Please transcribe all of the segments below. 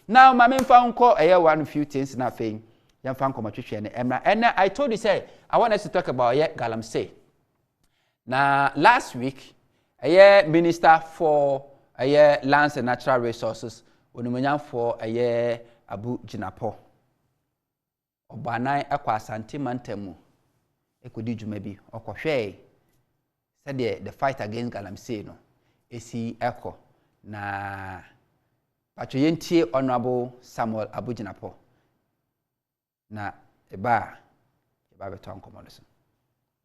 Now, my main phone call one few things nothing. Young fan come and I told you say I want us to talk about Galamsey. Now last week, Minister for Lands and Natural Resources, for Abu Jinapo. Obanai akwa asante mantemu ekodi dwumabi okohwe said the fight against Galamsey no esi eko na pacho yentie honorable Samuel Abujinapo na eba beto ankomo so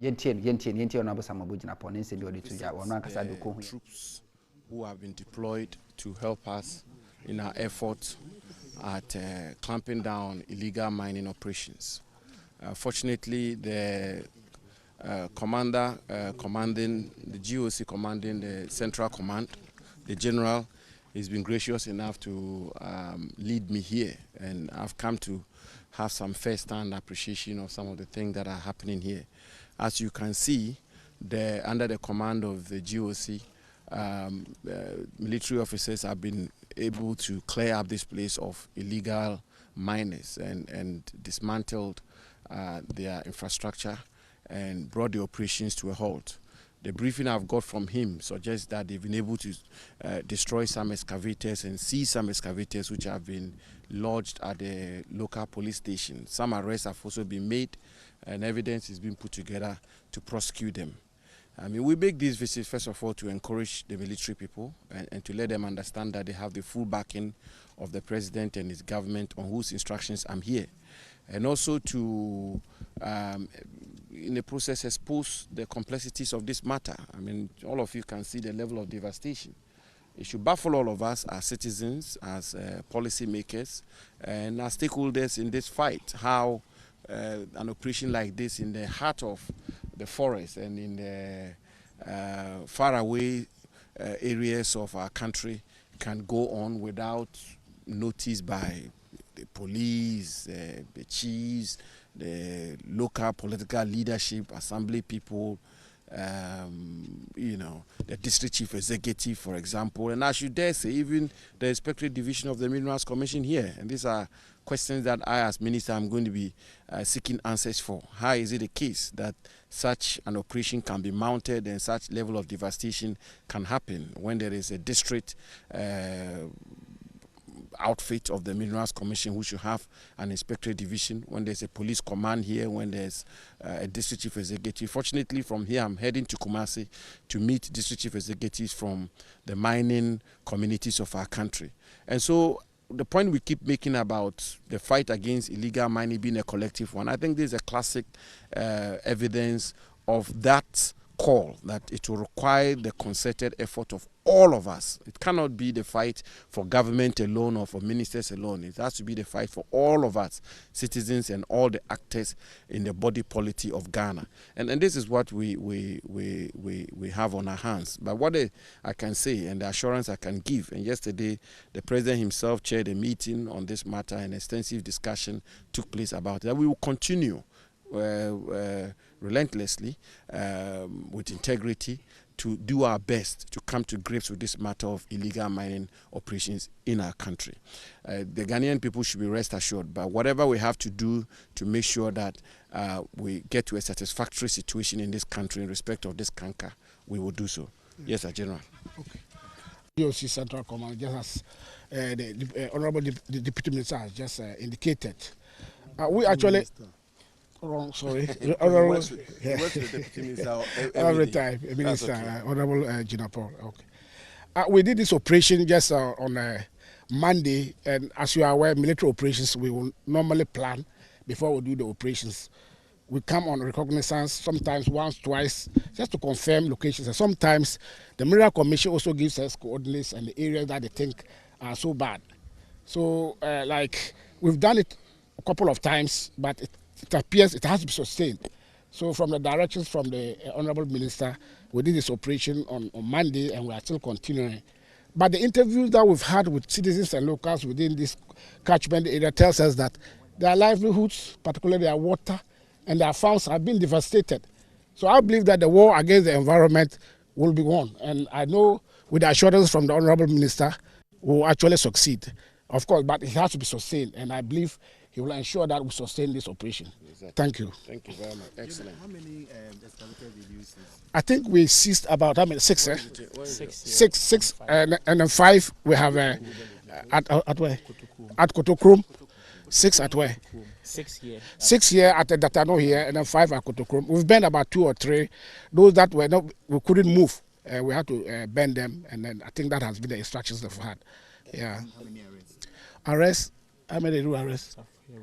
yentie honorable Samuel Abujinapo ne nsemi odi tuja wono ankasa de ko hu troops who have been deployed to help us in our efforts at clamping down illegal mining operations. Fortunately, the commander commanding the GOC, commanding the Central Command, the general, has been gracious enough to lead me here, and I've come to have some first-hand appreciation of some of the things that are happening here. As you can see, under the command of the GOC, military officers have been able to clear up this place of illegal miners and dismantled their infrastructure and brought the operations to a halt. The briefing I've got from him suggests that they've been able to destroy some excavators and seize some excavators which have been lodged at the local police station. Some arrests have also been made and evidence is being put together to prosecute them. I mean, we make these visits, first of all, to encourage the military people and to let them understand that they have the full backing of the president and his government on whose instructions I'm here. And also to, in the process, expose the complexities of this matter. I mean, all of you can see the level of devastation. It should baffle all of us as citizens, as policy makers, and as stakeholders in this fight, how an operation like this in the heart of the forest and in the faraway areas of our country can go on without notice by the police, the chiefs, the local political leadership, assembly people, you know, the district chief executive, for example, and I should dare say even the Inspectorate Division of the Minerals Commission here. And these are questions that I, as minister, am going to be seeking answers for. How is it the case that such an operation can be mounted and such level of devastation can happen when there is a district outfit of the Minerals Commission who should have an inspectorate division, when there's a police command here, when there's a district chief executive. Fortunately, from here I'm heading to Kumasi to meet district chief executives from the mining communities of our country. And so the point we keep making about the fight against illegal mining being a collective one, I think this is a classic evidence of that call, that it will require the concerted effort of all of us. It cannot be the fight for government alone or for ministers alone. It has to be the fight for all of us, citizens and all the actors in the body politic of Ghana. And this is what we have on our hands. But what I can say and the assurance I can give, and yesterday the president himself chaired a meeting on this matter, and extensive discussion took place about it, that we will continue relentlessly, with integrity, to do our best to come to grips with this matter of illegal mining operations in our country. The Ghanaian people should be rest assured, but whatever we have to do to make sure that we get to a satisfactory situation in this country in respect of this canker, we will do so. Yes, sir, General. Okay. GOC Central Command, just as the Honorable Deputy Minister has just indicated. We actually... Wrong, sorry. Honorable, every time, Minister, okay. Honorable Jinapo. Okay. We did this operation just on Monday, and as you are aware, military operations we will normally plan before we do the operations. We come on recognizance sometimes once, twice, just to confirm locations. And sometimes the Mineral Commission also gives us coordinates and the areas that they think are so bad. So, like we've done it a couple of times, but it appears it has to be sustained. So from the directions from the Honorable Minister, we did this operation on Monday and we are still continuing. But the interviews that we've had with citizens and locals within this catchment area tells us that their livelihoods, particularly their water and their farms, have been devastated. So I believe that the war against the environment will be won. And I know with the assurance from the Honorable Minister, we will actually succeed. Of course, but it has to be sustained, and I believe he will ensure that we sustain this operation. Exactly. Thank you. Thank you very much. Excellent. How many excavators did you seize? I think we seized about how many? 6, eh? Six, and then 5 we have at where? At Kotokrum. 6 at where? 6 here. 6 here at the Datano here, and then 5 at Kotokrum. We've burned about 2 or 3. Those that were not, we couldn't move. We had to burn them, and then I think that has been the instructions that we had. Yeah. How many arrests? Arrests? How many do arrests? Yeah,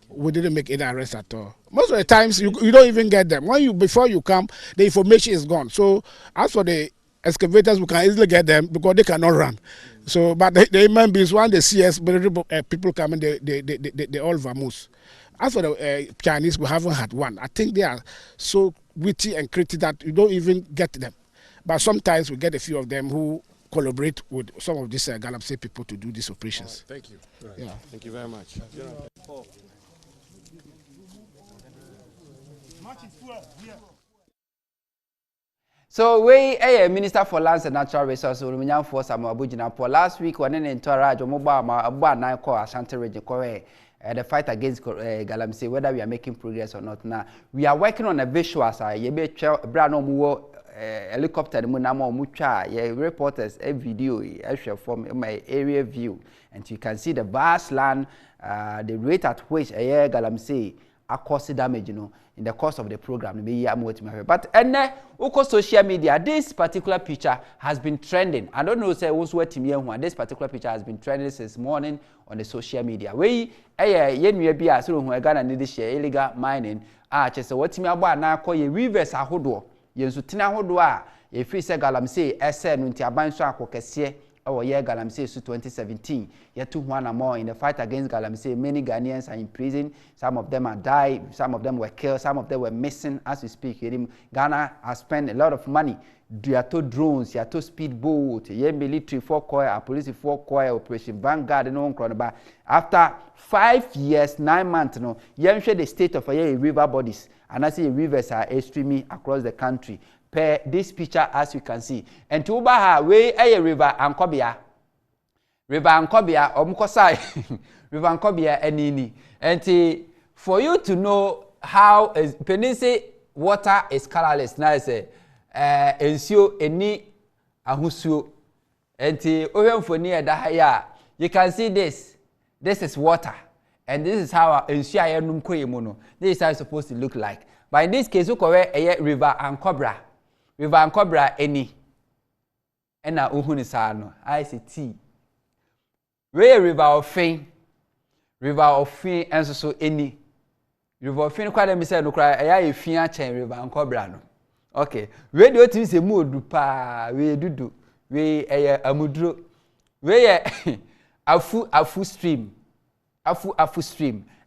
we didn't make any arrests at all. Most of the times you don't even get them. Before you come, the information is gone. So as for the excavators, we can easily get them because they cannot run. So, but the human beings, when they see us, people coming, they all vamoose. As for the Chinese, we haven't had one. I think they are so witty and creative that you don't even get them. But sometimes we get a few of them who collaborate with some of these Galamsey people to do these operations. Right, thank you. Right. Yeah. Thank you very much. So we Minister for Lands and Natural Resources Olumina for Samuel Abujinapo last week when in Toraj mobile na call Ashanti region the fight against Galamsey, whether we are making progress or not. Now we are working on a visual side. You be brano muwo helicopter mu na mo mutwa reporters a video share from my area view, and you can see the vast land, the rate at which Galamsey are causing damage, in the course of the program. But social media, this particular picture has been trending. I don't know say this particular picture has been trending since morning on the social media. We Ghana need share illegal mining. Just what me about na call ye rivers ahodo. Yensu tina ahodo a ye free say Galamsey SN nti abanso akokese our year Galamsey 2017. Yet 2 more in the fight against Galamsey. Many Ghanaians are in prison. Some of them are died. Some of them were killed. Some of them were missing as we speak. Ghana has spent a lot of money. There are 2 drones, there are 2 speedboats, yeah, military 4 coil, police 4 coil, Operation Vanguard, and after 5 years, 9 months, you share the state of river bodies, and I see rivers are streaming across the country. Per this picture, as you can see, and to Ubaha, we a river Ankobia, Omukosai, River Ankobia, and and for you to know how Peninsula water is colorless, now say, ensure any ahusuo, and for near the you can see this. This is water, and this is how ensure this is how it's supposed to look like. But in this case, we call it River Ankobra. River Ankobra any ena uhuni sano ICT we river of Fin and so any river of Fin kwade me say no cry eya efin a chen River Ankobra no. Okay, we do tin se mu odu pa we dudu we eya amuduro we ye afu stream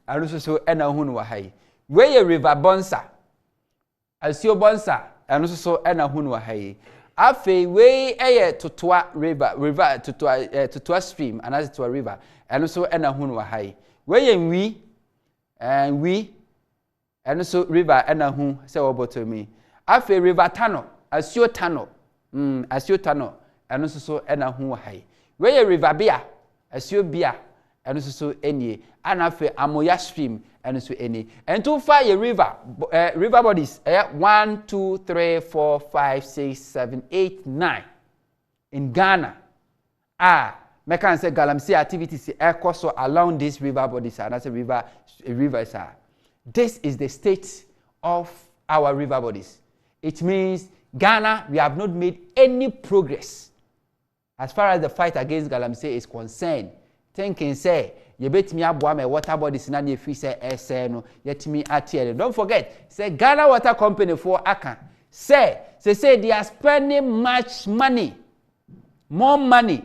and so ena hunu wa hai we ye River Bonsa asio Bonsa and also ena hunu hai afi we totoa river totoa stream and as to a river and also ena hunu hai we and also river ena hu say obotomi afi river tano asio tano and also ena hu hai we river bia asio bia and also eni and afi amoya stream and so any and to fire river bodies 1 2 3 4 5 6 7 8 9 in Ghana me can say Galamsey activities so along these river bodies and that's a rivers are. This is the state of our river bodies. It means Ghana, we have not made any progress as far as the fight against Galamsey is concerned. Thinking say you bet me aboa me water bodies na dey free say no yet me atiele. Don't forget say Ghana Water Company for Aka say they are spending much money, more money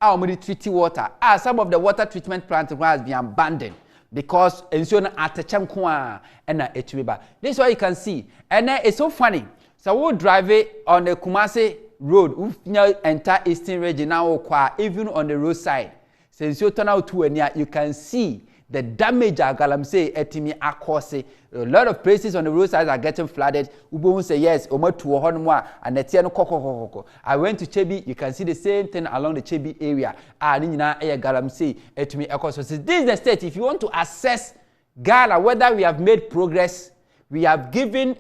on treating water. Some of the water treatment plants has been abandoned because ensure atachanko and echweba. This is what you can see, and it's so funny. So we'll drive it on the Kumasi road, we enter Eastern region now, even on the roadside. Since you turn out to you can see the damage at Galamsey etimi akose. A lot of places on the roadsides are getting flooded. Ubo say yes, omo to honwa and etie no kokokoko. I went to Chebi, you can see the same thing along the Chebi area. Ni nyina Galamsey etimi akose. So this is the state. If you want to assess Ghana whether we have made progress, we have given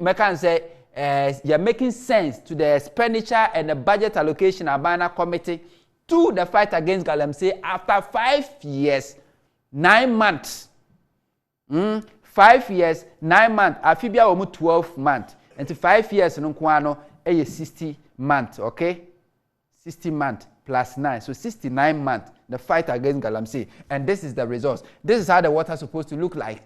you're making sense to the expenditure and the budget allocation Abana committee to the fight against Galamsey after 5 years, 9 months. 5 years, 9 months. Afibia omu 12 months. And to 5 years, no kwano, 60 months, okay? 60 months plus 9. So 69 months, the fight against Galamsey. And this is the results. This is how the water is supposed to look like.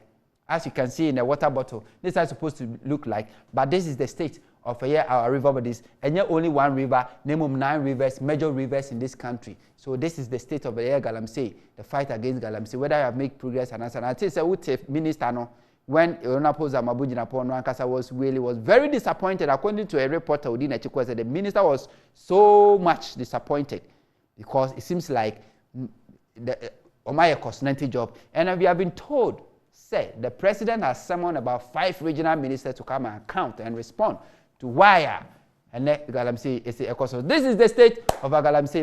As you can see in the water bottle, this is how it's supposed to look like. But this is the state of our river bodies. And yet only one river, name of 9 rivers, major rivers in this country. So this is the state of the Galamsey, the fight against Galamsey, whether you have made progress or not. And I think the minister, no, when Honorable Ankasa was very disappointed, according to a reporter within a Chikwa, said the minister was so much disappointed because it seems like the Omaya Cosnenti job. And we have been told, the president has summoned about 5 regional ministers to come and account and respond to why and Galamsey is the economy. This is the state of Galamsey.